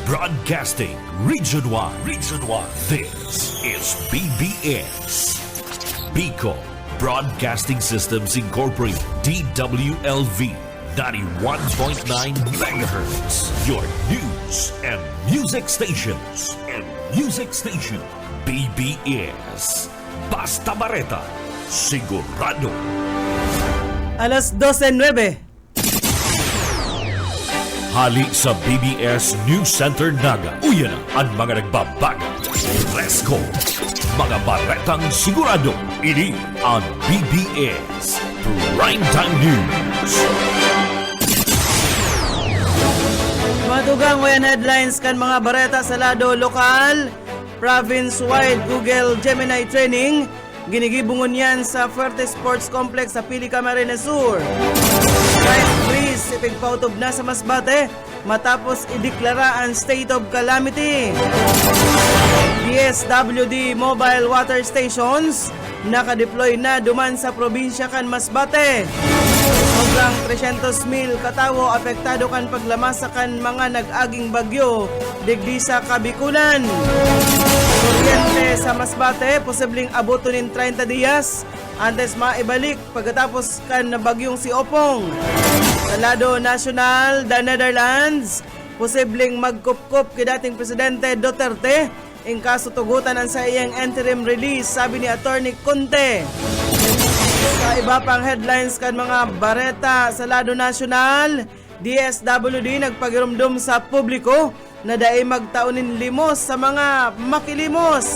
Broadcasting Region 1. Region 1. This is BBS. Bicol Broadcasting Systems Incorporated. DWLV. 91.9 megahertz. Your news and music stations. BBS. Basta Bareta. Sigurado. Alas 12:09. Hali sa BBS News Center Naga. Uyan na ang mga nagbabaga. Fresco. Mga baretang sigurado. Ini ang BBS Primetime News. Madugang wayan headlines kan mga bareta sa lado lokal, province-wide Google Gemini training. Ginigibungon yan sa Fuerte Sports Complex sa Pili, Camarines Sur. Right freeze, ipigpautob na sa Masbate matapos ideklara ang state of calamity. DSWD mobile water stations nakadeploy na duman sa probinsya kan Masbate. Sobrang 300,000 katawo apektado kan paglamasa kan mga nag-aging bagyo digdi sa Kabikulan. Kuryente sa Masbate posibleng abutunin 30 diyas antes maibalik pagkatapos kan na bagyong si Opong. Sa lado national, the Netherlands, posibleng magkupkup kay dating Presidente Duterte in kaso tugutan ang sa iyang interim release, sabi ni Attorney Conte. Sa iba pang headlines kan mga bareta sa lado national, DSWD nagpagirumdum sa publiko na daay magtaunin limos sa mga makilimos.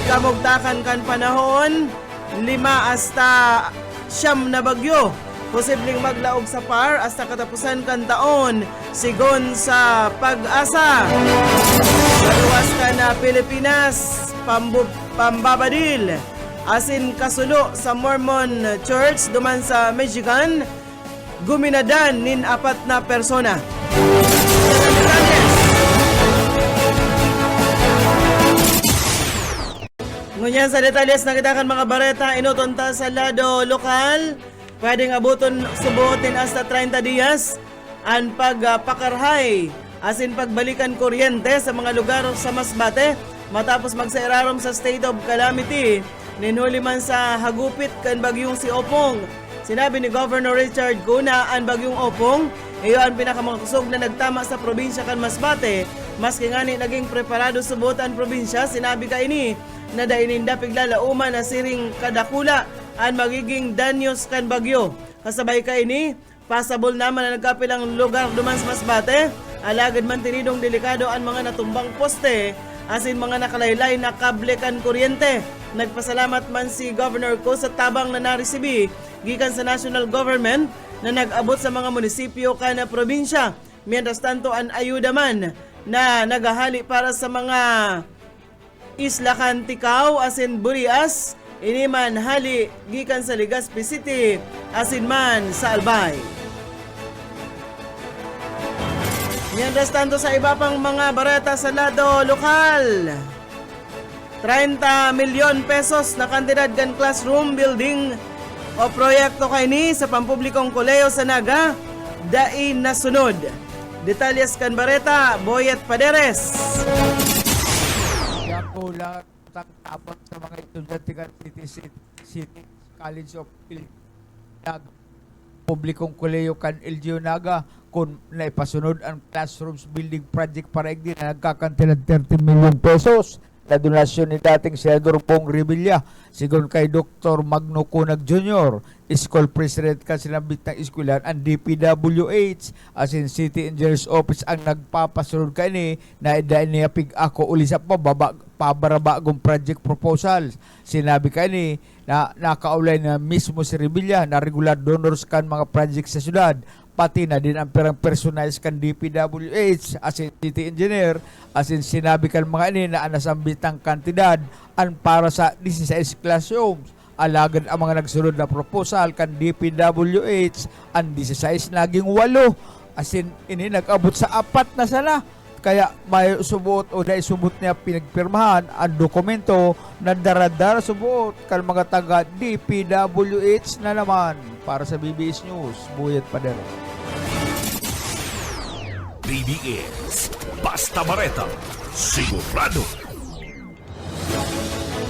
Kamugtakan kan panahon, 5 hasta 9 na bagyo. Posibleng maglaog sa par hasta katapusan kan taon, sigon sa Pag-asa. Maluwas ka na Pilipinas, pambabadil. Asin kasulo sa Mormon Church duman sa Michigan, guminadan nin 4 na persona. Ngunyan sa detalles nakita kan mga bareta inutunta sa lado lokal, pwedeng abuton subuotin hasta 30 diyas ang pagpakarhay asin pagbalikan kuryente sa mga lugar sa Masbate matapos magsairarom sa state of calamity. Ninhuli man sa hagupit kan bagyong si Opong. Sinabi ni Governor Richard Cuna ang bagyong Opong, iyo ang pinakamakasog na nagtama sa probinsya kan Masbate. Maski ngani naging preparado subutan probinsya, sinabi ka ini na daininda piglalauman na siring kadakula ang magiging danyos kan bagyo. Kasabay ka ini, pasabol naman na nagkapilang lugar duman sa Masbate, alagad man tinidong delikado ang mga natumbang poste, asin mga nakalaylay na kable kan kuryente. Nagpasalamat man si Governor Ko sa tabang na naresibi gikan sa national government na nag-abot sa mga munisipyo kana probinsya. Mientras tanto ang ayuda man na nagahali para sa mga Isla Canticao asin Burias, ini man hali gikan sa Legazpi City asin man sa Albay. Mientras tanto sa iba pang mga bareta sa lado lokal, 30 milyon pesos na kantidad kan classroom building o proyekto kayni sa pampublikong koleyo sa Naga, dai nasunod. Detalyes kan bareta, Boyet Paderes. Ako lang tapos sa mga estudyante kan City College of Naga, publikong koleyo kan LGU Naga, kung naipasunod ang classrooms building project para igdi na nagkakantidad 30 milyon pesos na donasyon ni dating Senador Pong Revilla, sigon kay Dr. Magno Cunag Jr., school president ka sinabit ng eskwelahan, ang DPWH asin City Engineers Office ang nagpapasunod ka ni na idaan niya pig ako uli sa pabarabagong project proposals. Sinabi ka ni na nakaulay na mismo si Revilla na regular donors kan mga project sa syudad, pati na din ang perang personalized kan DPWH asin city engineer, asin sinabi kan mga ini na anasambit ang kantidad an para sa 16 classrooms. Alagad ang mga nagsunod na proposal kan DPWH ang 16 naging 8, asin ini nag-abot sa 4 na sana. Kaya may subot o dahil subot niya pinagpirmahan ang dokumento na daradara subot kan mga taga DPWH na naman. Para sa BBS News, Boyet Padero. BBS. Basta Bareta, sigurado.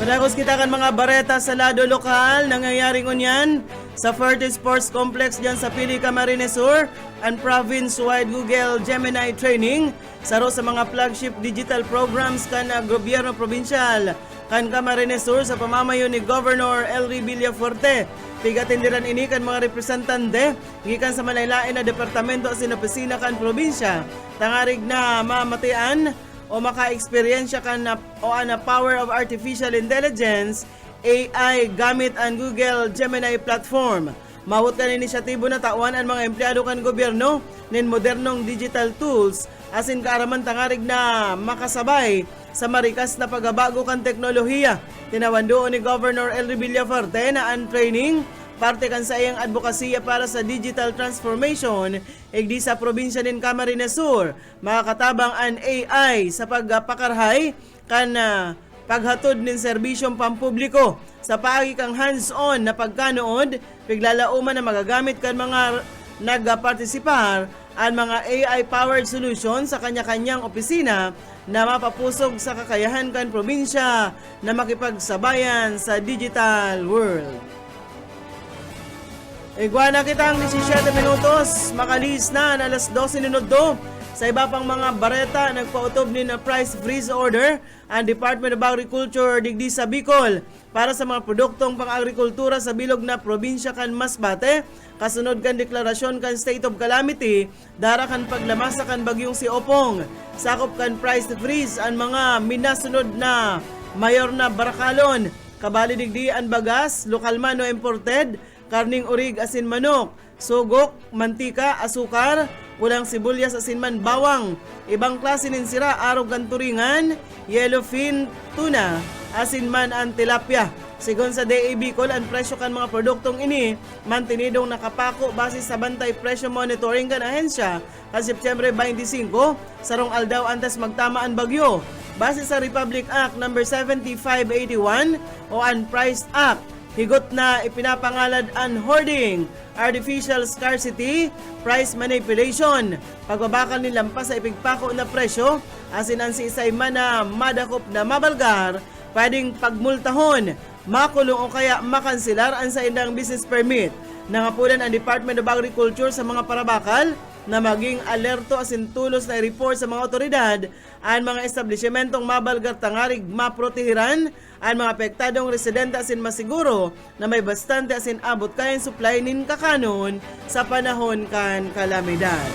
Padagos kita kan mga bareta sa lado lokal, nangyayari ngunyan sa Ferty Sports Complex dyan sa Pili Camarines Sur and province-wide Google Gemini training saro sa mga flagship digital programs kan gobyerno probinsyal kan Camarines Sur sa pamamayo ni Governor Elry Villafuerte. Pigatindiran ini kan mga representante gikan sa malaylain na departamento sin opisina kan probinsya tangarig na mamatian o maka-experiensya kan na power of artificial intelligence AI gamit ang Google Gemini platform. Mawut kan inisyatibo na tawan ang mga empleyado kan gobyerno nin modernong digital tools asin kaaraman tangarig na makasabay sa marikas na pagabago kan teknolohiya. Tinawandoon ni Governor Elry Villafuerte na ang training parte kan sa iyang advokasya para sa digital transformation igdi sa probinsya nin Camarines Sur. Makakatabang ang AI sa pagpakarhay kan paghatod nin serbisyong pampubliko sa paagi kang hands-on na pagkanood piglalauman na magagamit kan mga nagpartisipar ang mga AI-powered solution sa kanya-kanyang opisina na mapapusog sa kakayahan kan probinsya na makipagsabayan sa digital world. Iguana kitang 17 minutos, makalis na alas 12 minuto. Sa iba pang mga bareta, nagpautob ni na price freeze order ang Department of Agriculture digdi sa Bicol para sa mga produktong pang-agrikultura sa bilog na probinsya kan Masbate. Kasunod kan deklarasyon kan state of calamity, dara kan paglamasa kan bagyong si Opong. Sakop kan price freeze ang mga minasunod na mayor na barakalon. Kabali digdi ang bagas, lokal man o imported, karning urig asin manok, sugok, mantika, asukar, ulang sibuyas asin man bawang, ibang klase nin sira, arog kan turingan, yellowfin, tuna, asin man ang tilapia. Sigon sa DA Bicol, ang presyo kan mga produktong ini, mantinidong nakapako base sa bantay presyo monitoring kan ahensya kan September 25, sarong aldaw antes magtama ang bagyo. Base sa Republic Act No. 7581 o Unpriced Act, higot na ipinapangalad ang hoarding, artificial scarcity, price manipulation, pagbabakal ni lampas sa ipigpako na presyo, asin ang si isay man na madakop na mabalgar, pwedeng pagmultahon, makulong o kaya makansilar ang sa indang business permit. Nangapulan ang Department of Agriculture sa mga parabakal na maging alerto asin tulos na i-report sa mga otoridad ang mga establishmentong mabalgar tangarig maprotehiran ang mga apektadong residente asin masiguro na may bastante asin abot kayang supply nin kakanon sa panahon kan kalamidad.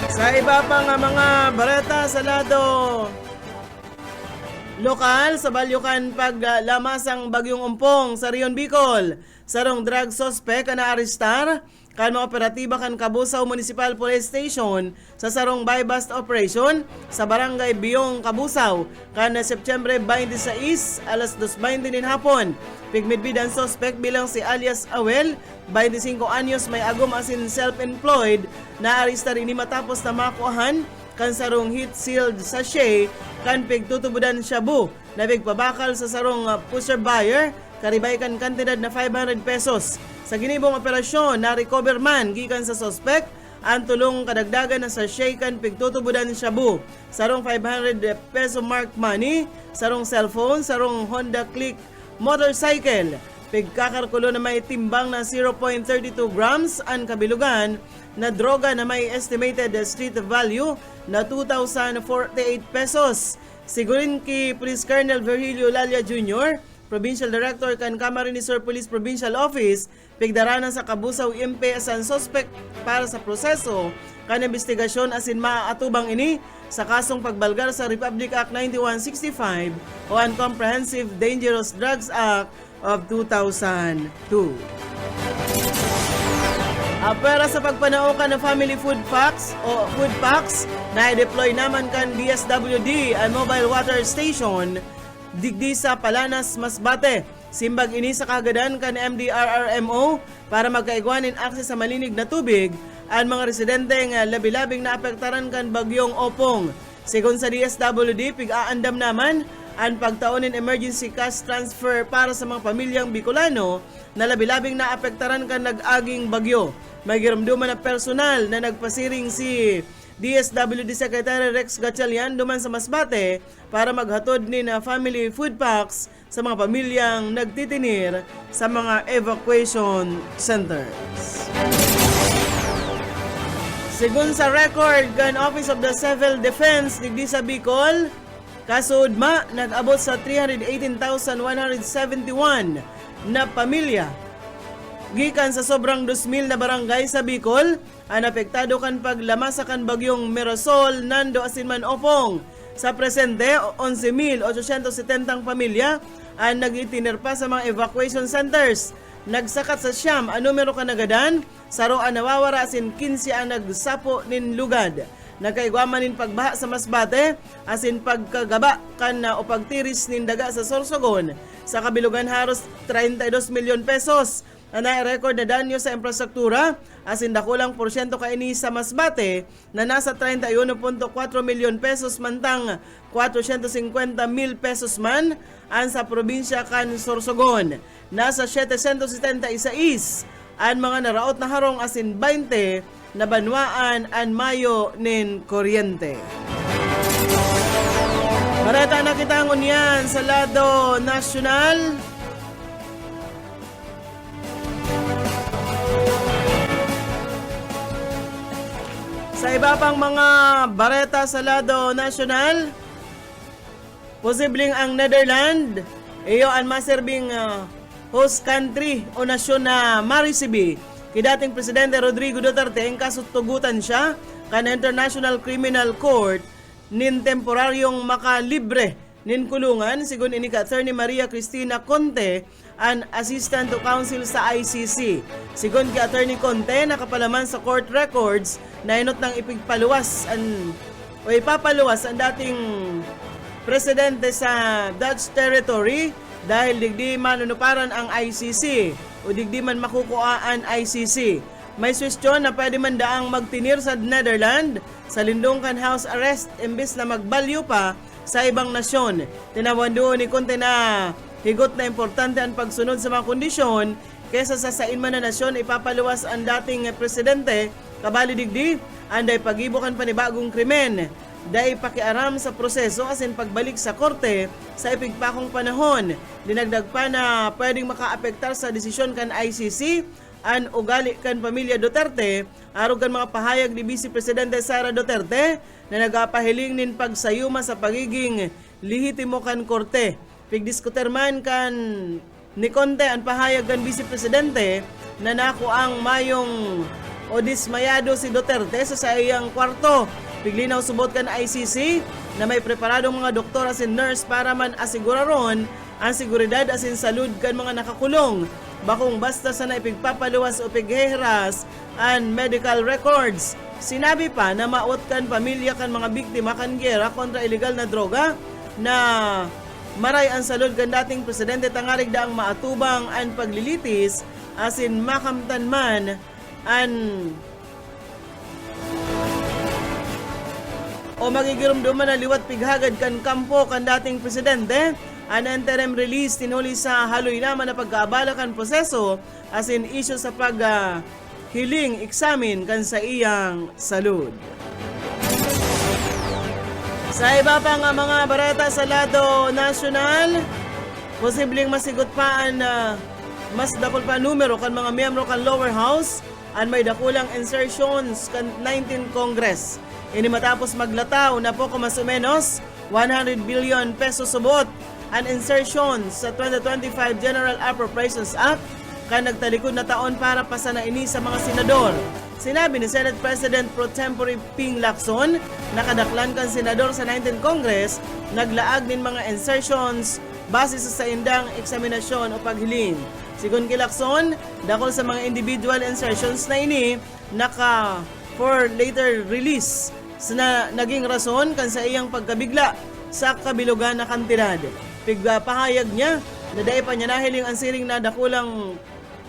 Sa iba pang mga bareta sa lado lokal, sa Balyukan paglamasang bagyong umpong sa Rion Bicol, sarong drug suspect na arestar kan mga operatiba kan Kabusaw Municipal Police Station sa sarong buy-bust operation sa barangay Biyong, Kabusaw kan September 26 alas 2:20 nin hapon. Pigmidbid ang suspect bilang si alias Awel, 25 anyos, may agom asin self-employed, na arestar ini matapos na makuhan kan sarong heat-sealed sachet kan pigtutubudan shabu na pigpabakal sa sarong pusher buyer karibay kan kantidad na 500 pesos. Sa ginibong operasyon, na-recover man gikan sa suspect ang tulong kadagdagan na sachet kan pigtutubudan shabu, sarong 500 peso mark money, sarong cellphone, sarong Honda Click motorcycle. Pigkakarkulo na may timbang na 0.32 grams ang kabilugan na droga na may estimated street value na 2,048 pesos. Sigurin ki Police Colonel Virgilio Lalia Jr., Provincial Director kan Camarines Sur Police Provincial Office, pigdaranan sa Kabusaw IMP as ang suspect para sa proseso kan investigasyon asin maaatubang ini sa kasong pagbalgar sa Republic Act 9165 o ang Comprehensive Dangerous Drugs Act of 2002. Para sa pagpanaukan ng family food packs na i-deploy naman kan DSWD ang mobile water station digdi sa Palanas, Masbate. Simbag ini sa kagadan kan MDRRMO para magkaigwanin akses sa malinig na tubig ang mga residente nga labi-labing naapektaran kan bagyong Opong. Sigon sa DSWD, pig-aandam naman ang pagtaunin emergency cash transfer para sa mga pamilyang Bicolano na labi-labing naapektaran kan nag-aging bagyo. May giramduman na personal na nagpasiring si DSWD Secretary Rex Gatchalian duman sa Masbate para maghatod ni na family food packs sa mga pamilyang nagtitinir sa mga evacuation centers. Sigun sa record kan Office of the Civil Defense digdi sa Bicol, kasudma nag-abot sa 318,171 na pamilya gikan sa sobrang 2,000 na barangay sa Bicol ang apektado kan paglama sa kan bagyong Mirasol, Nando asin man Opong. Sa presente 11,870 pamilya ang nag-itinerpa sa mga evacuation centers. Nagsakat sa siyam ang numero kanagadan, saro ang nawawara asin 15 ang nagsapo nin lugad. Nagkaigwaman nin pagbaha sa Masbate asin pagkagaba kan o pagtiris nin daga sa Sorsogon. Sa kabilugan haros 32 milyon pesos ang nai-record na danyo sa infrastruktura asin dakulang porsyento kaini sa Masbate na nasa 31.4 milyon pesos mantang 450 mil pesos man ang sa probinsya kan Sorsogon. Nasa 776 ang mga naraot na harong asin 20 na banwaan ang mayo nin kuryente. Bareta na kita ngunyan sa lado nasyonal. Sa iba pang mga bareta sa lado nasyonal, posibleng ang Netherlands iyo ang maserbing host country o nasyon na marisibi kidating Presidente Rodrigo Duterte ang kasutugutan siya kan International Criminal Court nin temporaryong makalibre nin kulungan sigun ini ka Attorney Maria Cristina Conte an Assistant to Counsel sa ICC. Sigun ki Attorney Conte nakapalaman sa court records na inot ng ipapaluwas ang dating presidente sa Dutch territory dahil digdi manunuparan ang ICC o digdi man makukuha ang ICC. May suwestyon na pwede man daang magtinir sa Netherlands sa lindong kan house arrest imbis na magbalyo pa sa ibang nasyon. Tinawan doon ni Conte na higot na importante ang pagsunod sa mga kondisyon kesa sa sain man na nasyon ipapaluwas ang dating presidente kabali digdi anday pagibukan panibagong krimen. Dahil pakiaram sa proseso asin pagbalik sa korte sa ipigpakong panahon. Dinagdag pa na pwedeng makaapektar sa desisyon kan ICC an ugali kan pamilya Duterte arog kan mga pahayag ni Vice Presidente Sara Duterte na nagapahiling nin pagsayuma sa pagiging lehitimo kan korte. Pigdiskuter man kan ni Conte ang pahayag kan Vice Presidente na naku ang mayong o dismayado si Duterte sa iyang kwarto. Piglinaw subot kan ICC na may preparadong mga doktor asin nurse para man asiguraron ang seguridad asin salud kan mga nakakulong. Bakong basta sa naipigpapaluwas o pigheheras ang medical records. Sinabi pa na maot kan pamilya kan mga biktima kan gera kontra illegal na droga na maray ang salud kan dating presidente tangarig daang maatubang ang paglilitis asin makamtan man ang o magigirumduman na liwat pighagad kan kampo kan dating presidente. An interim release tinuli sa haloy naman na pagkaabala kan proseso asin issue sa hiling examine kan sa iyang salud. Sa iba pa nga mga bareta sa lado nasyonal, posibleng masigot pa ang mas dakol pa numero kan mga miyembro kan lower house an may dakulang insertions kan 19 Congress. Ini matapos maglataw na po mas o menos 100 billion pesos subot ang insertions sa 2025 General Appropriations Act kan nagtalikod na taon para pasana ini sa mga senador. Sinabi ni Senate President Pro Tempore Ping Lacson na kadaklan kan senador sa 19 Congress naglaag din mga insertions base sa indang eksaminasyon o paghiling. Sigun kay Lacson, dakol sa mga individual insertions na ini naka for later release na naging rason kan sa iyang pagkabigla sa kabilugan na kantidad. Pigpahayag niya na dahil pa niya nahiling ang siring na dakulang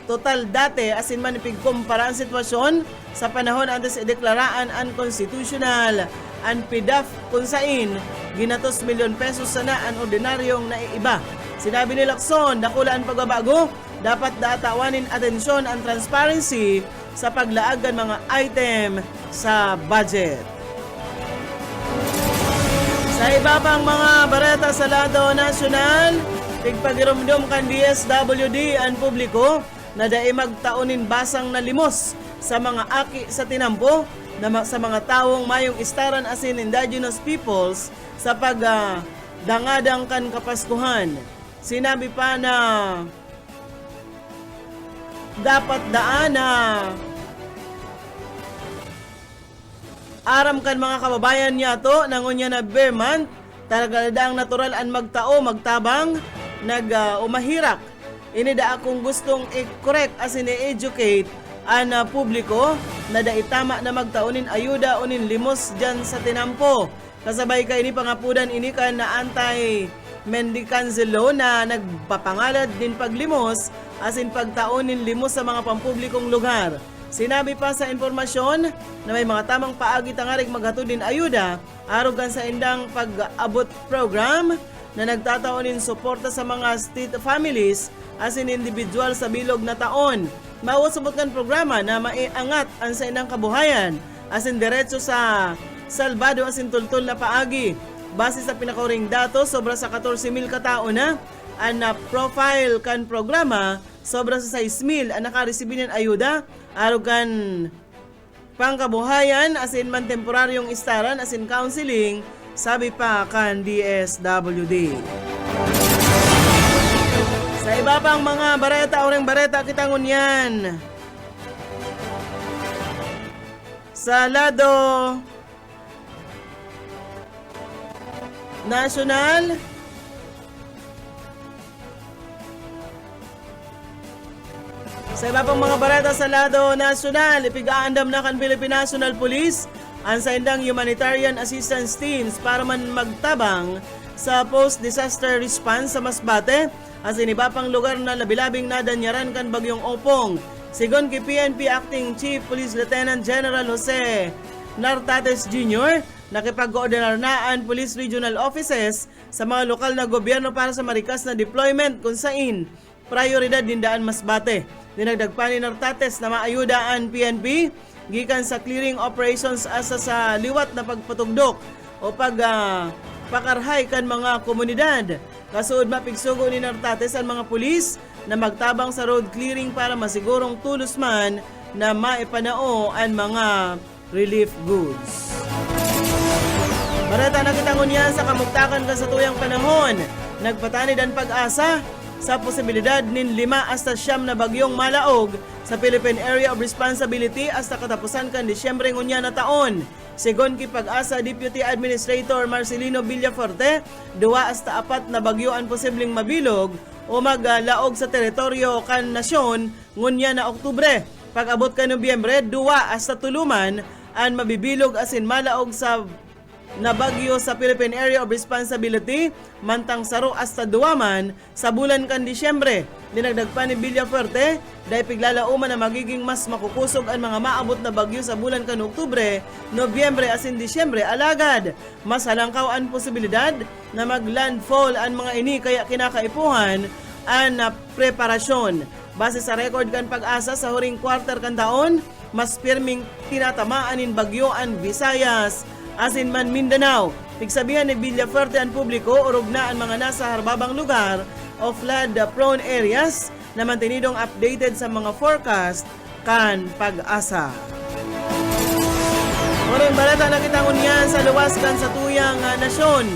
total dati asin man ipigkumpara ang sitwasyon sa panahon antes ideklaraan unconstitutional ang PDAF kung sain ginatos milyon pesos sana ang ordinaryong naiiba. Sinabi ni Lacson, dakula ang pagbabago, dapat datawanin atensyon ang transparency sa paglaag ng mga item sa budget. Sa iba pang mga bareta sa lado nasyonal, tigpagirumdum kan DSWD ang publiko na dai magtaunin basang na limos sa mga aki sa tinampo na sa mga taong mayong istaran asin indigenous peoples sa pagdangadang kan kapaskuhan. Sinabi pa na dapat daan na aram kan mga kababayan niya to nangunya na bear month talaga daang natural an magtao magtabang umahirak ini da akong gustong i-correct as in i-educate an publiko na daitama na magtaunin ayuda unin limos dyan sa tinampo kasabay ka ini pangapudan ini kan na anti-mendicants law na nagpapangalad din paglimos as in pagtaunin limos sa mga pampublikong lugar. Sinabi pa sa informasyon na may mga tamang paagi tangarig maghatod din ayuda arugan sa indang pag-abot program na nagtataonin suporta sa mga state families as in individual sa bilog na taon. Mauusabot kan programa na maiangat ang sa indang kabuhayan as in diretso sa salbado as in tultul na paagi. Base sa pinakauring datos, sobra sa 14,000 katao na ang profile kan programa, sobra sa 6,000 ang nakaresibin ng ayuda arugan pangkabuhayan as in man temporaryong istaran as in counseling, sabi pa kan DSWD. Sa iba pang mga bareta, oreng bareta kitangon yan. Sa lado nasyonal, sa iba pang mga bareta sa lado nasyonal, ipigaandam na kan Philippine National Police ang sa indang humanitarian assistance teams para man magtabang sa post-disaster response sa Masbate as in iba pang lugar na labilabing nadanyaran kan bagyong Opong. Sigon kay PNP Acting Chief Police Lieutenant General Jose Nartates Jr., nakipag-koordinar na ang Police Regional Offices sa mga lokal na gobyerno para sa marikas na deployment kung sain prioridad din daan Masbate. Dinagdag pa ni Nartates na maayuda ang PNP gikan sa clearing operations asa sa liwat na pagpatugdok o pakarhay kan mga komunidad. Kasuod mapigsugo ni Nartates ang mga pulis na magtabang sa road clearing para masigurong tulos man na maipanao ang mga relief goods. Barata na kitangon yan sa kamugtakan kasatuyang panahon. Nagpatanid ang pag-asa sa posibilidad nin 5 hasta 9 na bagyong malaog sa Philippine Area of Responsibility hasta katapusan kan Disyembre ngunya na taon. Sigon ki pag-asa Deputy Administrator Marcelino Villaforte, 2 hasta 4 na bagyo ang posibleng mabilog o maglaog sa teritoryo kan nasyon ngunya na Oktubre. Pag-abot kan Nobyembre, 2 hasta 3 man ang mabibilog asin malaog sa na bagyo sa Philippine Area of Responsibility, mantang 0 hasta 2 man sa bulan kan Disyembre. Dinagdag pa ni Villafuerte, dahil piglalauman na magiging mas makukusog ang mga maabot na bagyo sa bulan kan Oktubre, Nobyembre asin Disyembre alagad. Mas halangkaw ang posibilidad na maglandfall ang mga ini kaya kinakaipuhan ang preparasyon. Base sa record kan pag-asa sa huring quarter kan taon, mas pirming tinatamaan in bagyo ang Visayas asin man Mindanao. Tigsabihan ni Villafuerte ang publiko urog na ang mga nasa harbabang lugar o flood-prone areas na mantinidong updated sa mga forecast kan pag-asa. Muring balata na kitangon yan sa luwas kan sa tuyang nasyon.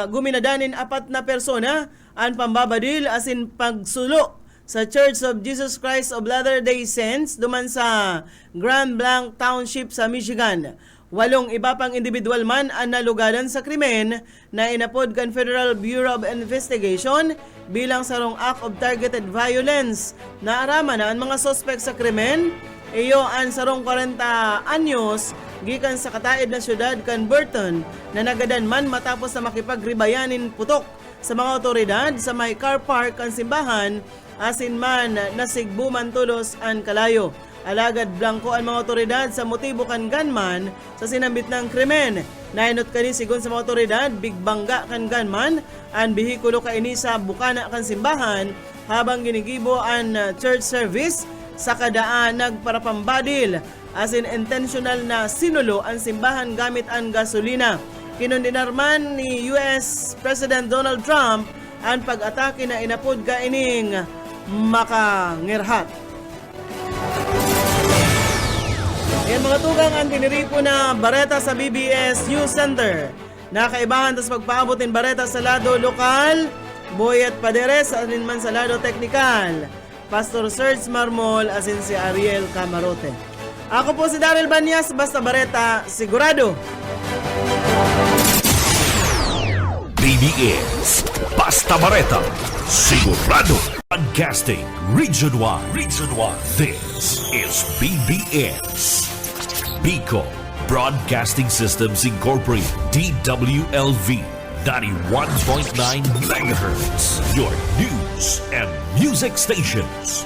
Guminadanin 4 na persona ang pambabadil asin pagsulo sa Church of Jesus Christ of Latter-day Saints duman sa Grand Blanc Township sa Michigan. 8 iba pang individual man ang nalugadan sa krimen na inapod kan Federal Bureau of Investigation bilang sarong act of targeted violence. Naaraman na ang mga suspect sa krimen, iyo ang sarong 40 anyos gikan sa kataid na syudad kan Burton na nagadan man matapos na makipagribayanin putok sa mga otoridad sa may car park kan simbahan asin man nasigbuman tulos an kalayo. Alagad blanco ang mga otoridad sa motibo kan gunman sa sinambit ng krimen. Nainot kani sigon sa mga otoridad, bigbangga kan gunman ang bihikulo kaini sa bukana kan simbahan habang ginigibo ang church service sa kadaan nagparapambadil as in intentional na sinulo ang simbahan gamit ang gasolina. Kinundinarman ni US President Donald Trump ang pag-atake na inapod kaining makangirhat. Yan mga tugang ang tiniripo na bareta sa BBS News Center. Nakaibahan tas pagpaabotin bareta sa lado lokal, Boyet Paderes asin man sa lado teknikal, Pastor Serge Marmol asin si Ariel Camarote. Ako po si Daryl Banyas, basta bareta, sigurado. BBS Basta Bareta Sigurado Broadcasting Region 1 This is BBS Bicol Broadcasting Systems Incorporated DWLV 91.9 MHz Your news and music stations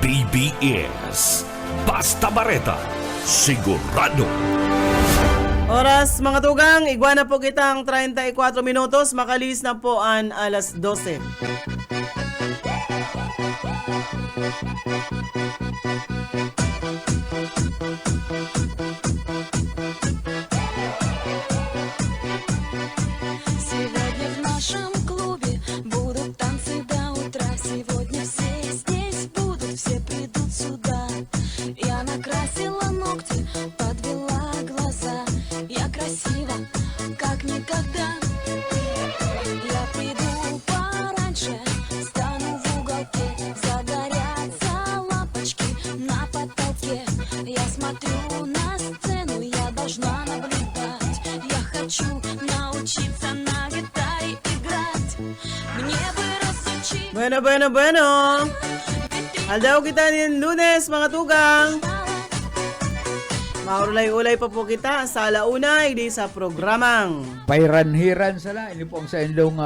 BBS Basta Bareta Sigurado. Oras mga tugang, iguana po kitang 34 minutos, makalis na po ang alas 12. Сегодня в нашем клубе будут танцы до утра. Сегодня все здесь будут, все придут сюда. Я накрасила ногти, подвела глаза. Я красива, как никогда. Я приду пораньше, стану в уголке. Загорятся лампочки на потолке. Я смотрю на сцену, я должна наблюдать. Я хочу научиться на гитаре играть. Мне бы разучить. Bueno. Aldaw kita din Lunes mga tugang. Maulay-ulay pa po kita sa alauna, hindi sa programang Pairanhiran sala. Ini po ang sa inyong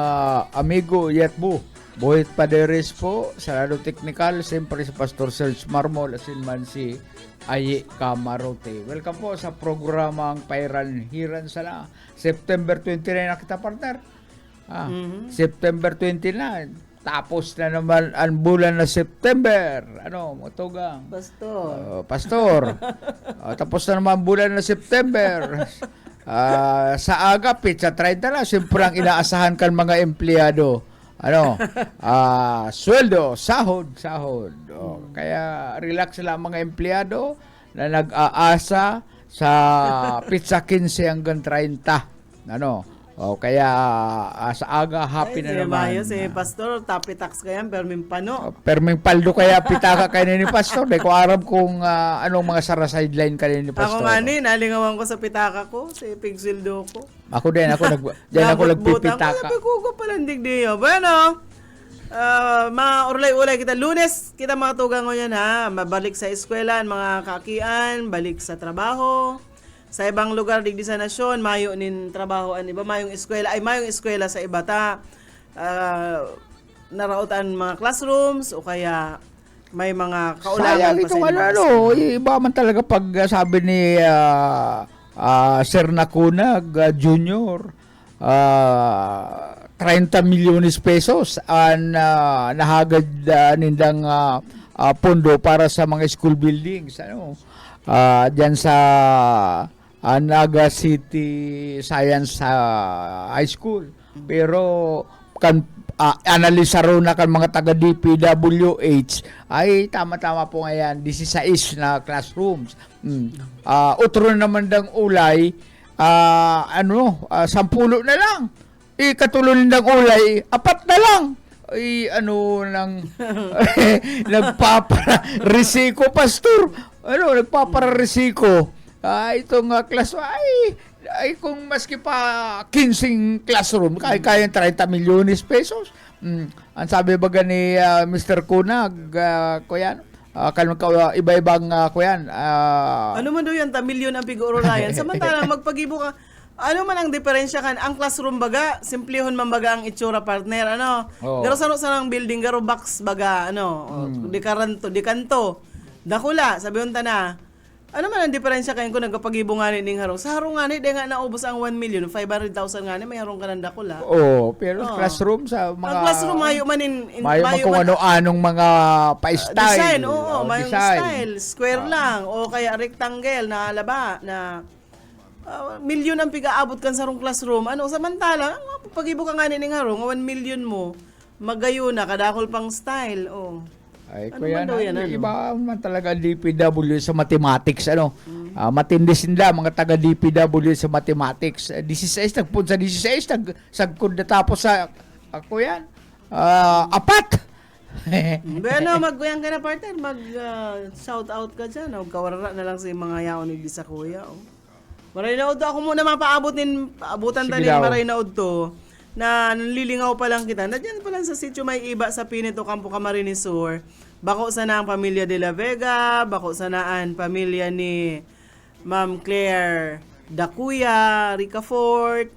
amigo Yetbo. Boyet Paderes po, sa lado teknikal, siyempre si Pastor Serge Marmol, asin man si Aye Camarote. Welcome po sa programang Pairanhiran sala. September 29 na kita, partner. September 29. Tapos na naman ang bulan na September. Ano, matugang? Pastor. Pastor. Tapos na naman ang bulan na September. Sa aga, pizza 30 na. Siyempre ang inaasahan kan mga empleyado. Ano? Sweldo, sahod. Kaya relax lang mga empleyado na nag-aasa sa pizza 15 hanggang 30. Ano? Kaya sa aga, happy na naman. Si Pastor, tapitax kayan, perming pano. Perming paldo kaya pitaka kayo ni Pastor. Dahil ko aram kung anong mga sara sideline kayo ni Pastor. Ako nga nalingawan ko sa pitaka ko, si Pigsildo ko. Ako din, ako nagpipitaka. Sabi ko palandig diyo. Bueno, maurlay-ulay kita. Lunes, kita mga tugang ko yan ha. Mabalik sa eskwela, mga kakian, balik sa trabaho. Sa ibang lugar digdi sa nasyon, mayo nin trabaho an iba, mayong eskwela sa iba ta. Narautan mga classrooms o kaya may mga kaulangan pa sa iba man talaga pag sabi ni Sir Nakunag Junior, 30 milyones pesos ang nahagad nindang pondo para sa mga school buildings. Diyan sa Naga City Science High School. Pero kan analisaro na kan mga taga DPWH ay tama-tama po ngayon 16 na classrooms. Utro naman dang ulay 10 na lang. Katulong ng ulay 4 na lang. Nagpapa-resiko, Pastor. Nagpapa-resiko. Itong class, ay kung maski pa 15 classroom, kaya 30 milyones pesos. Ang sabi baga ni Mr. Kunag, kuyan, iba-ibang kuyan. Ano man daw yan, milyon ang piguro na yan. Samantalang magpagibo ka, Ano man ang diferensya kan? Ang classroom baga, simplihon man baga ang itsura partner, ano? Oo. Pero sa ng building, garo box baga, ano? Di kanto. Dakula, sabi unta na. Ano man ang diferensya kayo kung nagkapag-ibo nga ning harong? Sa harong nga ni, di nga naubos ang 1,500,000 nga ni, may harong ka ng dakula. Oo, pero Oo. classroom sa mga... Ang classroom, mayo man Mayo man kung ano-anong mga pa-style. design, oo, Oh, mayong design. style, square lang, o kaya rectangle na laba, na milyon ang pigaabot kan sa rong classroom. Ano, samantala, pag-ibo ka nga ning harong, 1 million mo, magayo na, kadakol pang style, oh. Ay, Ano kuya man daw yan, ano? iba man talaga DPW sa mathematics, ano. Matindi sila, mga taga DPW sa mathematics. 16, nagpun sa 16, sagkod na tapos sa, ako yan, 4. Bueno, magkuyang ka na partner, shout out ka dyan, o kawarara na lang sa mga yaon ni sa kuya, oh. Maray na to, ako muna abutan Sige tanin daw. maray na to, na nalilingaw pa lang kita. Nandiyan pa lang sa sitio may iba sa Pinito, Campo Camarines Sur. Bako sana ang pamilya de la Vega, bako sanaan pamilya ni Ma'am Claire Dacuya, Rica Fort.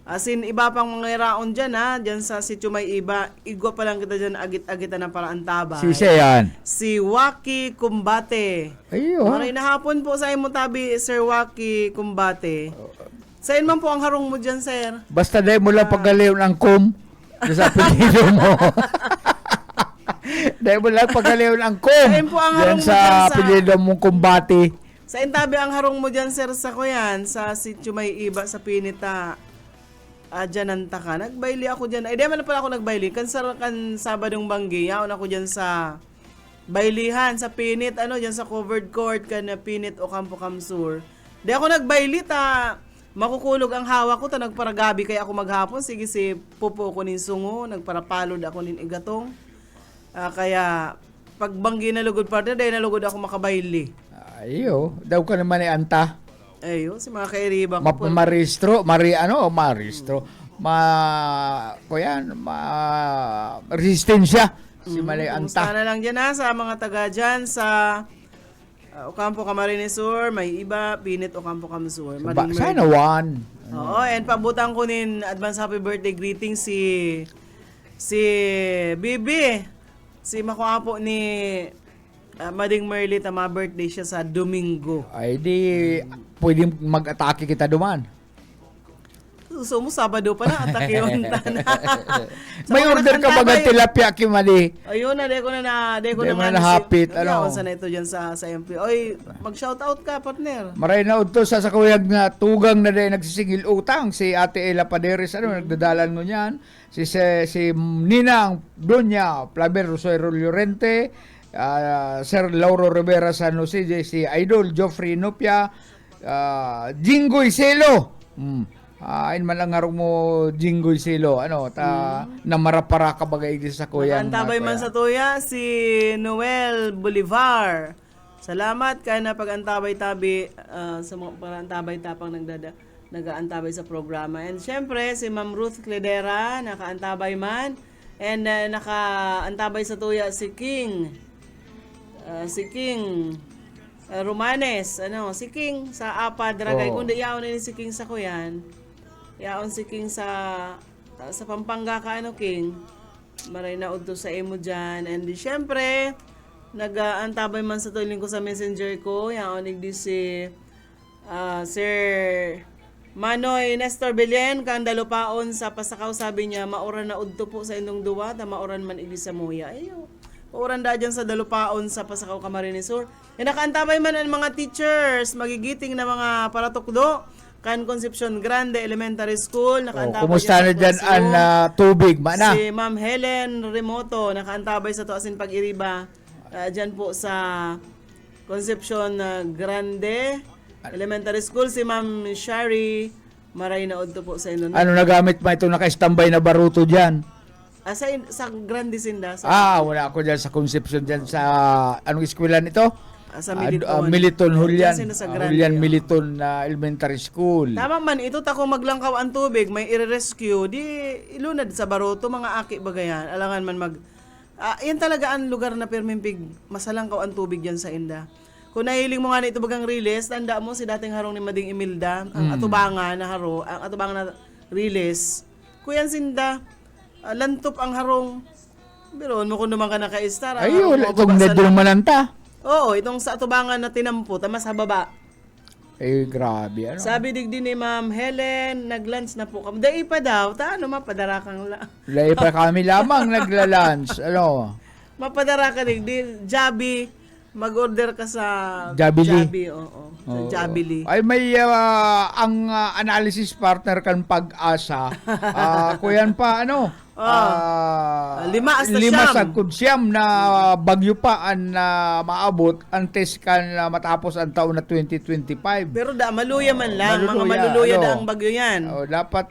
As in, iba pang mga raon dyan, ha. Dyan sa sitio may iba. Igwa pa lang kita dyan, agit-agitan ng paraan tabay. Sisa yan. Si Waki Kumbate. Ayun. Maray na hapon po sa imo tabi, Sir Waki Kumbate. Saan man po ang harong mo dyan, sir? Basta dahil mo lang pagaliw ng kum sa apelido mo. Dahil mo lang pagaliw ng kum. Ayun po ang Yan harong mo sa dyan sa- apelido mong kumbati. Sa intabi ang harong mo dyan, sir, sa kuyan, sa sityo may iba sa Pinita. Dyan ang taka. Nagbayli ako dyan. Ay, di man pala ako nagbayli. Kan Sabadong Banggi, yaon ako dyan sa baylihan, sa Pinit, ano, dyan sa covered court, kan Pinit o Campo Camsur. Di ako nagbayli, makukulog ang hawak ko, nagparagabi kaya ako maghapon. Sige, si pupo ko nin sungo, nagparapalod ako nin igatong. Kaya, pag banggi na lugod partner, dahil nalugod ako makabayli. Ayo, daw ka naman ay anta. Ayun, si mga kairiba ko po. Maristro, resistensya. Si Malay Kumusta Anta. na lang dyan ha, sa mga taga dyan, sa Ocampo Camarines Sur, may iba, Pinit Ocampo Camarines Sur. Sana one. Oo, and pabutan ko nin advance happy birthday greeting si Bibi. Si makuha po ni Mading Merly, tama birthday siya sa Domingo. Ay di, pwedeng mag-atake kita duman. So mo Sabado pa na, atake yun na. May order ka ba ng tilapia, Kimali? Ayun na, de ko na Di mo na nahapit, ano? Sa na ito dyan sa MP. Oy, mag-shoutout ka, partner. Maray na udto sa kuyag nga tugang na dahil nagsisingil utang si Ate Ella Paderes, nagdadalan mo niyan. Si Ninang Doña Flaver Rosario Llorente, Sir Lauro Rivera San Jose, si Idol Joffrey Nopia, Jingoy Selo. Ayon man lang ngarong mo Jingoy Selo, namarapara ka bagay sa kuyang. Nakantabay man sa tuya si Noel Bolivar. Salamat kaya na pag-antabay-tabi sa mga pag-antabay-tapang nag-aantabay sa programa. And syempre, si Ma'am Ruth Cledera, nakaantabay man. And nakaantabay sa tuya si King. Romanes, si King sa Apa Dragay. Oh. Kundi yaon ni si King sa kuyan. Yaon si King sa Pampanga ka, King. Maray na udto sa imo dyan. And syempre, nag-antabay man sa tuling ko sa messenger ko. Yaon ni si Sir Manoy Nestor Belen, kang dalupaon sa Pasakaw, sabi niya, mauran na udto po sa indong duwa, mauran man ili sa muya. Ayo. Mauran da dyan sa dalupaon sa Pasakaw, Camarines Sur. E nakaantabay man ang mga teachers, magigiting na mga paratukdo, kan Concepcion Grande Elementary School, nakaantabay kumusta na dyan ang ang tubig, mana? Si Ma'am Helen Remoto, nakaantabay sa Tuasin Pag-iriba, dyan po sa Concepcion Grande Elementary School. Si Ma'am Shari Maray na udto po sa inyo. Ano nagamit mo itong naka-standby na baruto dyan? Sa Grande Sinda. Sa, Wala ako dyan sa Concepcion dyan sa, anong eskwela nito? sa Militon. Militon, Julian. Dyan sila sa Grande, Julian oh. Militon Elementary School. Tama man, ito tako maglangkaw ang tubig, may i-rescue, di ilunad sa baroto, mga aki bagayan, alangan man yan talaga ang lugar na permimpig, masalangkaw ang tubig dyan sa Inda. kung nahiling mo nga na ito bagang release, tanda mo si dating harong ni Mading Imelda, ang atubangan na haro, ang atubangan na release. Kuyan sinda, lantop ang harong. Pero ano kung naman ka naka-star, ang harong mo kung baba sa nadyo mananta. Oo, itong sa atubangan na tinampo, tamas sa baba. Grabe, ano? Sabi digdi ni Ma'am Helen, nag-lunch na po kami. Dai pa daw, taano mapadara kang Lay pa kami lamang nagla-lunch, ano? mapadara ka digdi. Jabi, mag-order ka sa Jabili. Jabi, oo. Sa Jabili. Ay may ang analysis partner kan Pag-asa. Kuyan pa ano? 5 hasta lima siyam. sa kudsiyam na bagyo pa ang maabot antes kan matapos ang taon na 2025. Pero maluya man lang, mga Maluluya, maluluya ano? na ang bagyo yan. Dapat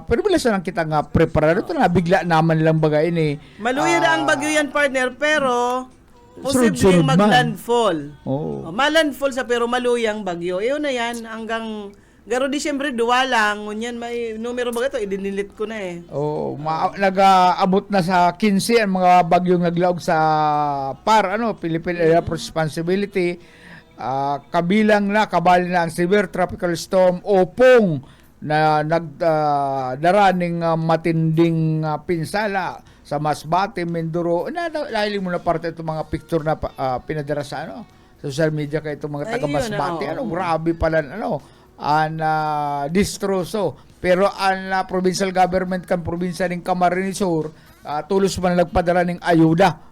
pero bilas lang kita nga preparado to na bigla naman lang bagay ini. Maluya na ang bagyo yan, partner, pero Sunod-sunod posibleng man. mag-landfall. Oo. Malandfall sa pero maluyang bagyo. Iyon na yan hanggang garo Disyembre duwa lang. Ngunyan may numero ba ito? Idinilit ko na eh. Nag-abot na sa 15 ang mga bagyong naglaog sa PAR, Philippine Area of Responsibility. Kabilang na, kabali na ang severe tropical storm Opong na nagdara ng matinding pinsala sa Masbate, Mindoro. Dahil mo na parte itong mga picture na pinadara sa social media kay itong mga taga Masbate. Grabe pala, distroso. Pero ang provincial government kan probinsya ng Camarines Sur, tulos man nagpadala ng ayuda.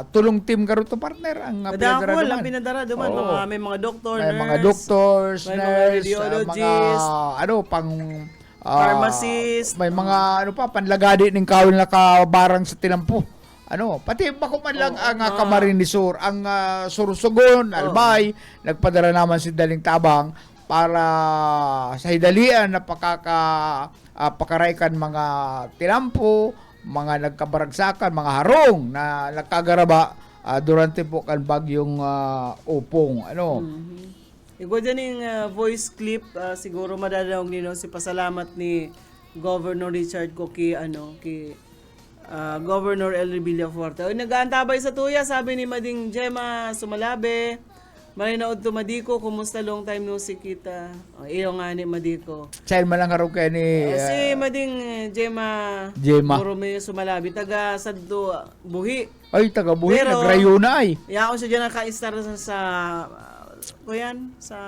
Tulong team karon to partner ang pinadara Madakol, naman. ang pinadara duman. Oo. May mga doktor, May nurse. mga doctors, may mga nurse, radiologist, pang pharmacist. may mga panlagadi ng kawil na kabarang sa tinampo. Pati bako man lang ang Camarines Sur, ang Sursugon, Albay, nagpadala naman si Daling Tabang para sa hidalian na pakaraikan mga tinampo, mga nagkabaragsakan, mga harong na nagkagaraba durante po kan bagyong Opong. Igo dyan yung voice clip, siguro madadawag nino si pasalamat ni Governor Richard ko kay Governor Elry Villafuerte. Nag-aantabay sa tuya, sabi ni Mading Gemma Sumalabe. Marinaod to Madiko, kumusta long time no si kita? Iyo nga ni Madiko. Child man lang karon kay ni Si Mading Gemma Borromeo Sumalabi, taga Saddo Buhi. ay taga Buhi, Pero, nagrayo na ay. Yaon siya dyan naka-star sa kuyan, sa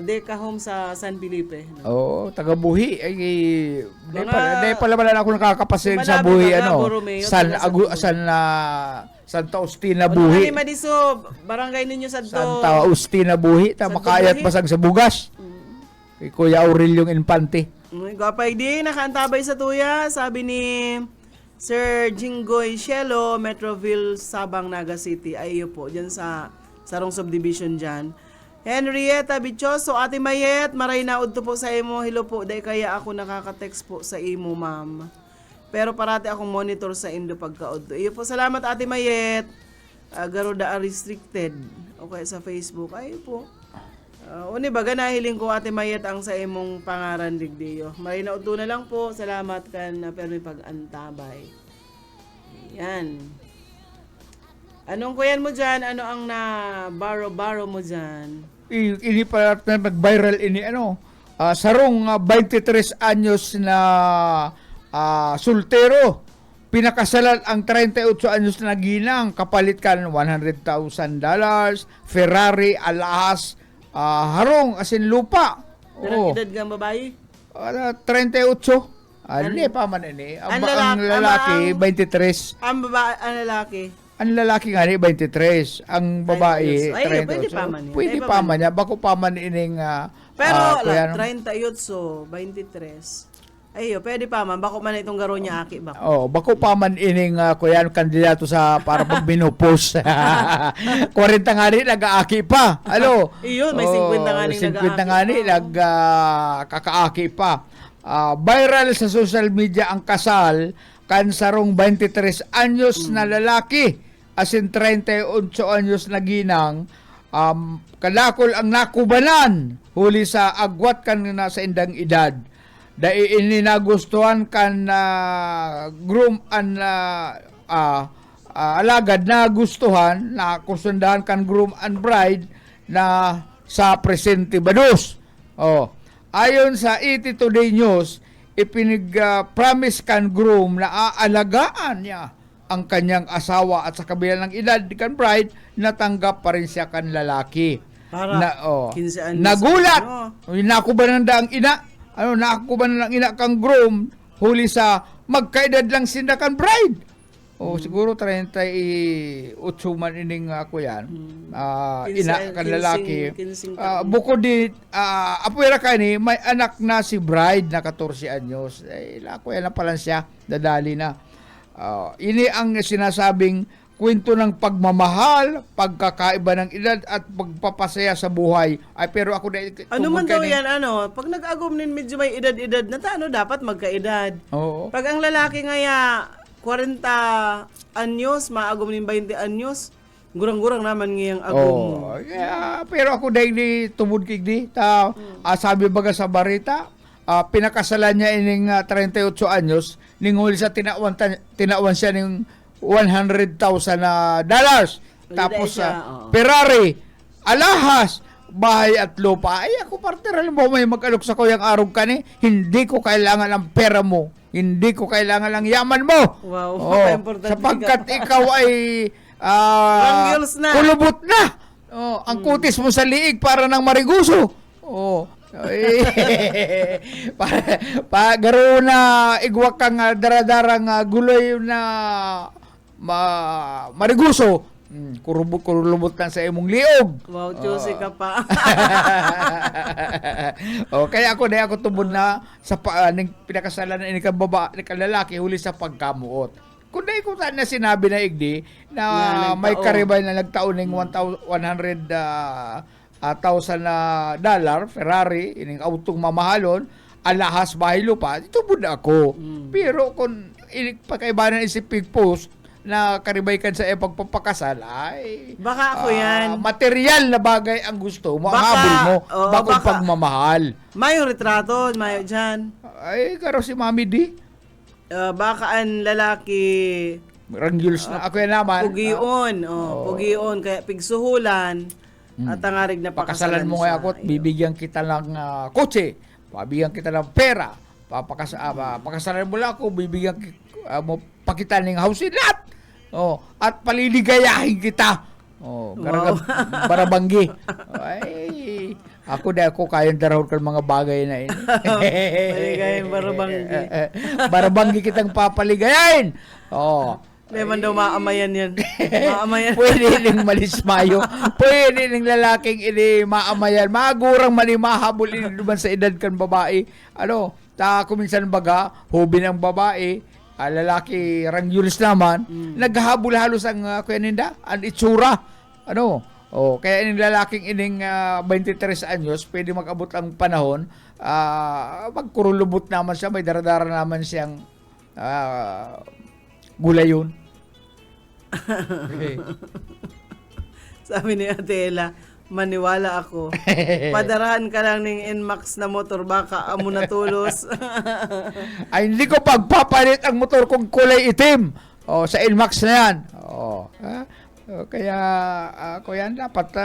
Deca Home sa San Felipe. Oo, taga Buhi ay Mga- di pala ako nakakapasin sa Sumalabi, Buhi taga Borromeo, San taga San Santa Austina Buhi. Buhi. Madiso, barangay ninyo sa Santa Austina Buhi, Santo makayat Buhi. pasag sa bugas. Kay Kuya Aurelio Infante. Gapay di, nakaantabay sa tuya, sabi ni Sir Jinggoy Shelo, Metroville, Sabang, Naga City. Ay iyo po, dyan sa Sarong Subdivision dyan. Henrietta Bichoso, Ate Mayet, maray naud to po sa imo. Hello po, dahil kaya ako nakaka-text po sa imo, ma'am. Pero parati akong monitor sa Indo pagkaod. Iyo po, salamat Ate Mayet. Garuda restricted. Okay, sa Facebook. Ay po. Uni baga nahiling ko Ate Mayet ang sa imong pangaran digdiyo. Maray naud to na lang po. Salamat kan pero may pag-antabay. Yan. Anong kuyan mo dyan? Ano ang na-baro-baro mo dyan? Ini pa na nag-viral ini sarong 23 anyos na soltero. Pinakasalan ang 38 anyos na ginang, kapalit kan $100,000, Ferrari, alahas, harong asin lupa. Darang edad kang babae? 38. Hindi pa man ini. Ang lalaki 23. Ang babae, ang lalaki. Ang lalaki nga ni 23, ang babae 38. Ay, pwede pa man yan. Pwede pa man yan. Bako pa man ining Pero kuya, 38, 23. Ayo, pwede pa man. Bako man itong garo niya aki ba? bako pa man ining kuya kandidato sa para pag binupos. 40 nga ni nag-aaki pa. Iyon, may 50 nga ning 50 nga ni kakaaki pa. Viral sa social media ang kasal kan sarong 23 anyos na lalaki asin 38 anyos na ginang kadakol ang nakubanan huli sa agwat kan na sa indang edad dai ini nagustuhan kan groom and alagad na gustuhan na kusundahan kan groom and bride na sa presente banus. Oh. Ayon sa ET Today News, promise kan groom na aalagaan niya ang kanyang asawa at sa kabila ng edad kan bride, natanggap pa rin siya kan lalaki. Para 15 anyos. Nagulat. Nakubanan da ang ina. Nakubanan ang ina kang groom huli sa magkaedad lang sinda kan bride. Siguro 38 man ining ako yan. Ina kan lalaki. Bukod di apuera ka ni may anak na si bride na 14 anyos. Lako yan na pala siya. Dadali na. Ini ang sinasabing kwento ng pagmamahal, pagkakaiba ng edad at pagpapasaya sa buhay. Pero ako na ano man daw yan, pag nag-agom nin medyo may edad-edad na dapat magkaedad. Oo. Pag ang lalaki ngaya 40 anyos, maagom nin 20 anyos, gurang-gurang naman ngayang agom mo. Pero ako dahil tumod kigdi, sabi baga sa barita, pinakasalan niya ining 38 anyos, ninguli sa tinawan siya ng $100,000 dollars. Tapos Ferrari, alahas, bahay at lupa. Ako partner, mo may mag-alok sa kuyang arog ka ni, hindi ko kailangan ang pera mo. Hindi ko kailangan ang yaman mo. Wow, sapagkat ikaw ay kulubot na. Ang kutis mo sa liig para ng mariguso. Garo na igwak kang daradarang guloy na mariguso. Kulubot ka sa imong liog. Wow, juicy ka pa. Kaya ako tubod na sa pinakasalan na inikang lalaki huli sa pagkamuot. Kung ko na sinabi na igdi na may karibay na nagtaon ng $100,000 dollar Ferrari, ining autong mamahalon, alahas bahay lupa, tubod na ako. Pero kung pagkaibanan isip post na karibay kan sa pagpapakasal, ay baka ako yan. Material na bagay ang gusto mo, ang habol mo, bago pagmamahal. May retrato, may dyan. Ay, karo si Mami D. Baka ang lalaki Rangguls na ako yan naman. Pugion, kaya pigsuhulan. At angarig na pakasalan mo ngayon ako at bibigyan kita ng kotse, pabigyan kita ng pera, pakasalan mo lang ako, bibigyan mo pakita ng housing lot, at paliligayahin kita. Barabanggi. Ay, ako kayang darahon ka mga bagay na yun. Paligayin, barabanggi. Barabanggi kitang papaligayahin. Leman daw maamayan yan. Maamayan. Pwede ning malismayo. Pwede ning lalaking ini maamayan. Magurang mahabol ini duman sa edad kan babae. Kuminsan baga, hobi ng babae, lalaki Rangguls naman, naghahabol halos ang kuyaninda, ang itsura. Kaya ining lalaking ining 23 anyos, pwede mag-abot ang panahon, magkurulubot naman siya, may daradara naman siyang gulayon. Sabi ni Ate Ella, maniwala ako. Padarahan ka lang ng NMAX na motor, baka amo na tulos. Ay, hindi ko pagpapalit ang motor kong kulay itim. Sa NMAX na yan. Kaya, ako yan, dapat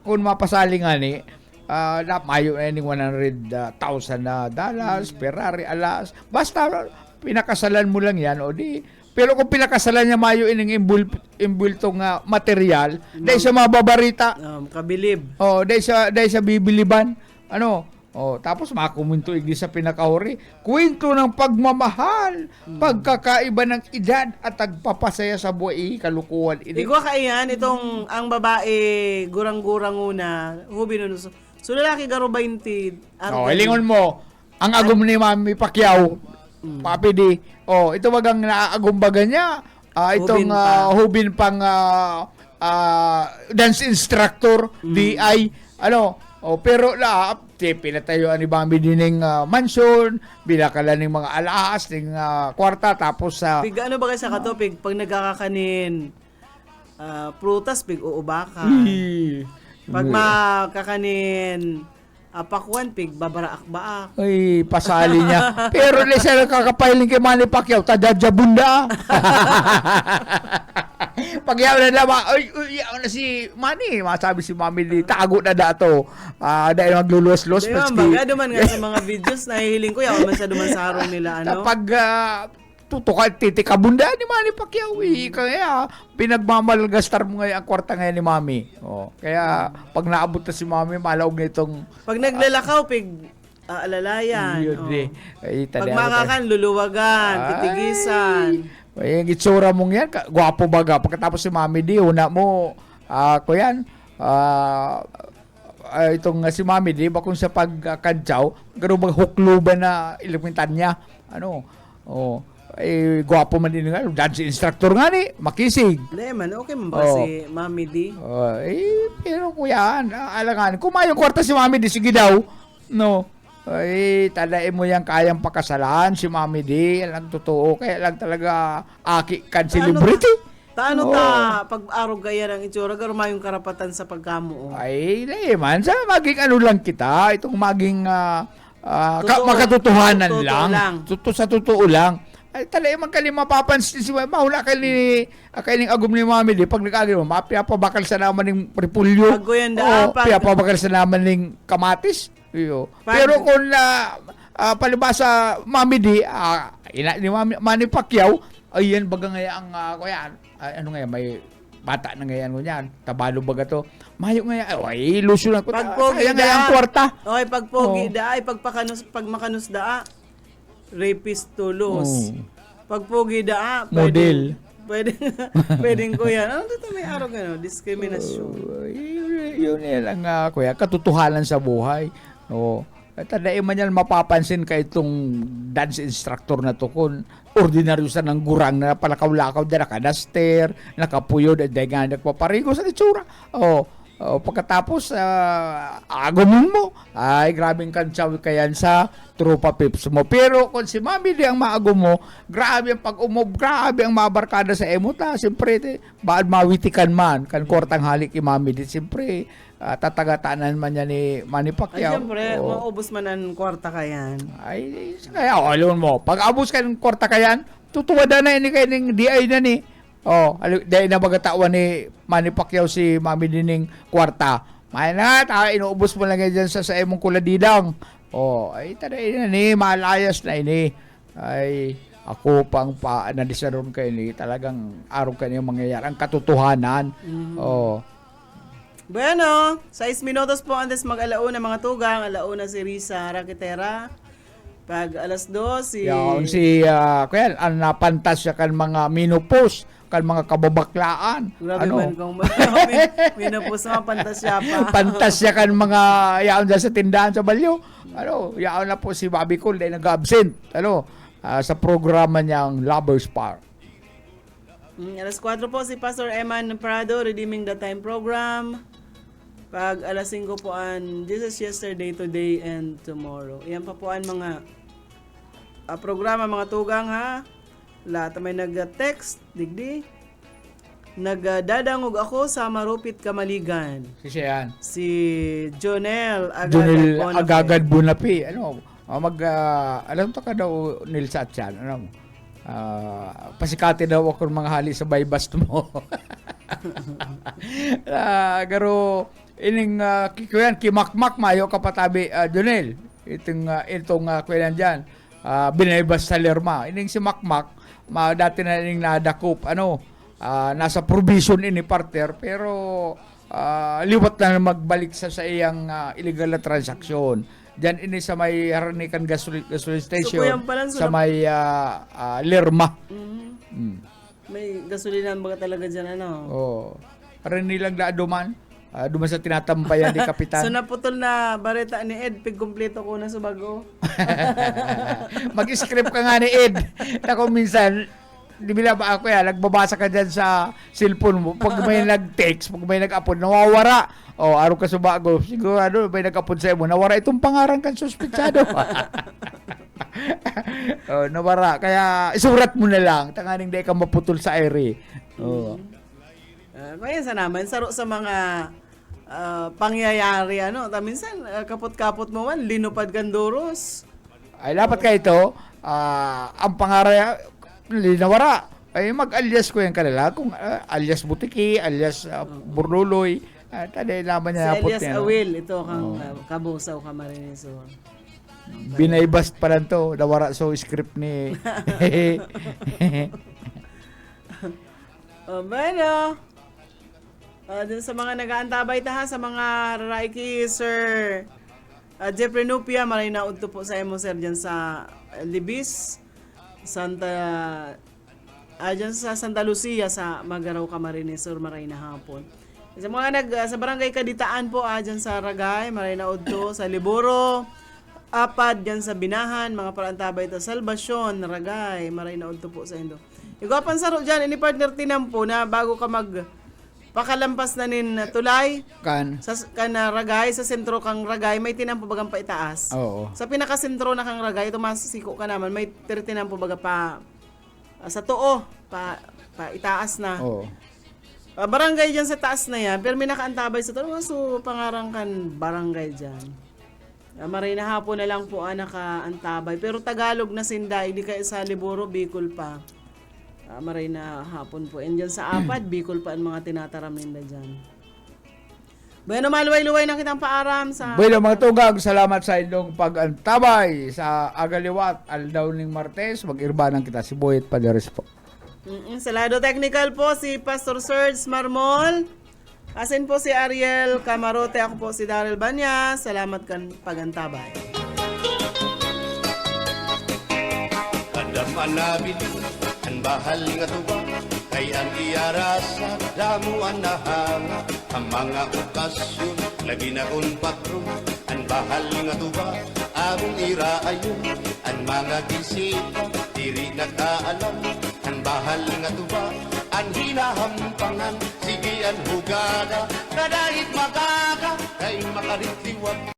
kung mapasali nga ni, mayo na yung $100,000 Ferrari, alas. Basta, pinakasalan mo lang yan, pero kung pinakasalan niya mayo ining imbultong material, dahil sa mababarita. Kabilib. Dahil sa bibiliban. Tapos makakuminto igdi sa pinakahuri. Kwento ng pagmamahal, pagkakaiba ng edad at pagpapasaya sa buhay, kalukuhan. Igwa kaiyan, itong ang babae, gurang-gurang una, hubi nun. So lalaki garo 20. Ilingon mo, ang agom ni Mami Pacquiao, Papi D. Ito bagang naaagumbaga niya. Itong hubin pang dance instructor, DI. Pero pinatayuan ni Mami D ng mansion, binakala ng mga alahas, ng kwarta, tapos pig ano ba kayo sa katopig? Pag nagkakakanin, prutas, pig uubaka. Pag makakanin, pakwan, pig babaraak-baak. Ay, pasali niya. Pero na siya nakakapiling kay Manny Pacquiao, tadadjabunda. pagyaw na naman, ay, yaw na si Manny. Masabi si Mami di, tago na dato. Dahil magluluwas-luwas. Di man, baga duman nga sa mga videos, nahihiling ko, yaw man sa duman sa harong nila, ano? Kapag tutukan, titikabunda ni Manny Pacquiao. Kaya pinagmamalgastar mo ngayon ang kwarta ngayon ni Mami. Kaya pag naabot na si Mami, malaog na itong... Pag naglalakaw, alalayan. Yun, Pag makakan, luluwagan, titigisan. Yung itsura mong yan, gwapo baga. Pagkatapos si Mami di, una mo, kuyan, itong si Mami di, bakong sa pagkadyaw, gano'n maghukluban na ilimintan niya. Gwapo man din nga, dance instructor nga ni, makisig. Hindi man, okay man ba si Mami D? Pero kuya, alangan, kumayong kwarta si Mami di, sige daw. No. Tadain mo yan kayang pakasalan si Mami D. Alang totoo. Kaya lang talaga aki kan celebrity. Taano pag arog kaya ng itsura, garumayong karapatan sa pagkamo. Man, sa maging ano lang kita, itong maging makatotohanan lang. Sa totoo lang. Talay man kali mapapansin si mahula kali agum ni Mami di pag nag-agim mapya pa bakal sa naman ning repulyo. Pya pa bakal sa naman ning kamatis. Pero kung palibasa Mami di ina ni Manny Pacquiao ayan baga nga ang kuya ano nga may bata na ngayon ko niyan tabalo baga to mayo nga ay ilusyon ako kaya nga ang kwarta pagpogi da ay pag makanus da rapist tulos. Pagpogi da model. Pwedeng kuya. Ano dito may araw gano? Diskriminasyon. Yun lang kuya. Katotohanan sa buhay. Tandaan man yan mapapansin ka itong dance instructor na to kung ordinaryo sa ng gurang na palakaw-lakaw dyan, nakadaster, nakapuyod, at dahil nga nagpaparigo sa itsura. Pagkatapos, agumon mo, ay grabing kantsaw kayan sa tropa pips mo. Pero kung si Mami di ang maagum mo, grabe ang pag-umob, grabe ang mabarkada sa emuta. Siyempre, baad mawitikan man, kan kortang halik ni Mami di. Siyempre, tatagatanan man niya ni Manny Pacquiao. Ay, siyempre, maubos man ang kwarta kayan. Ay, kaya, alam mo, pag abos ka ng kwarta kayan, tutuwada na ini kayo ng DI na ni. Dahil na magatawan ni Manny Pacquiao si Mami Dining kwarta. May na, inuubos mo lang dyan sa emong kuladidang. Ay, taday na ni, malayas na ini. Ay, ako pang paanalisaron kayo ni, talagang araw kayo mangyayari. Ang katotohanan. Bueno, 6 minutos po antes mag-alauna mga tugang. Alauna si Risa Raquetera. Pag alas 2, kaya ang napantas siya kan mga minupos, kan mga kababaklaan. Grabe man kung minupos mga pantasya pa. Pantasya kan mga yaon dyan sa tindahan sa Balyo. Yaon na po si Bobby Cole dahil nag-absent. Sa programa niyang Lovers Park. Alas 4 po si Pastor Eman Prado, Redeeming the Time Program. Pag alas 5 po ang Jesus Yesterday, Today, and Tomorrow. Iyan pa po ang mga programa, mga tugang ha. Lahat may nag-text, digdi. Nagdadangog ako sa Marupit Kamaligan. Si Jonel Agagad Bunapi. Alam to ka daw Nil Satchan. Pasikati daw ako mga hali sa baybast mo. Garo ining kikuyan kimakmak mayo kapatabi Jonel. Itong kuyan diyan. Binaybas sa Lerma. Ining si Makmak dati na ining nadakop nasa provision ini partner pero liwat na magbalik sa iyang illegal na transaksyon. Diyan ini sa may Haranikan gasoline station sa may Lerma. May gasolina ba talaga diyan Nilang duman sa tinatampayan ni Kapitan. So naputol na bareta ni Ed, pig-kumpleto ko na sa bago. Mag-script ka nga ni Ed. Ako minsan, di bila ba ako nagbabasa ka dyan sa cellphone mo. Pag may nag-text, pag may nag-upload, nawawara. Araw ka sa bago. Siguro, may nag-upload sa mo, nawara itong pangarang kan suspitsado. Nawara. Kaya, isurat mo na lang. Tanganing di ka maputol sa ere. Kaya sa naman, saro sa mga pangyayari, minsan, kapot-kapot mo man, linupad gandoros. Ay, dapat ka ito, ang pangaraya, linawara. ay mag-alias ko yung kanila. Kung alias Butiki, alias Burluloy, taday laman Si niya napot Elias niya. no? Awil, ito kang kabusaw ka marinisor. Binaibast pa lang to. Nawara so script ni... Bueno. Dun sa mga nag-aantabay ta ha, sa mga Raiki, Sir Jeffrey Nupia, maray na udto po sa emo sir dyan sa Libis, dyan sa Santa Lucia, sa Magaraw Camarines Sur, maray na hapon. Sa mga sa barangay Kaditaan po, dyan sa Ragay, maray na udto, sa Liburo, Apad, dyan sa Binahan, mga parantabay ta, Salvasyon, Ragay, maray na udto po sa Indo. Iguapan saro dyan, ini partner tinampo na bago ka pakalampas na nin tulay, kan? sa Ragay, sa sentro kang Ragay, may tinampo bagang paitaas. Oo. Sa pinakasentro na kang Ragay, tumasiko ka naman, may tinampo baga pa sa tuo, pa itaas na. Oo. Barangay dyan sa taas na yan, pero may nakaantabay sa tulo, so pangarang kan barangay dyan. Maray na hapon na lang po nakaantabay, pero Tagalog na sinda, hindi kayo sa Liburo, Bicol pa. Maray na hapon po. And dyan sa Apad, Bicol pa ang mga tinataram nila dyan. Bueno, maluway-luway na kitang paaram sa... Bueno, mga tugag, salamat sa inyong pag-antabay sa agaliwat, aldaw ning Martes, mag-irbanan kita si Boyet Paderes po. Sa lado technical po, si Pastor Serge Marmol. Asin po si Ariel Camarote. Ako po si Daryl Banya. Salamat kan pag-antabay. Kada manabili ang bahal nga tuwa kay ang iarasa damuan na hanga ang mga okasyon lagi na kon patron ang bahal nga tuwa among iraayon ang mga bisita diri nagkaalam ang bahal nga tuwa ang hinahampangan sige ang hugada kadahit makaka kay makaritiwag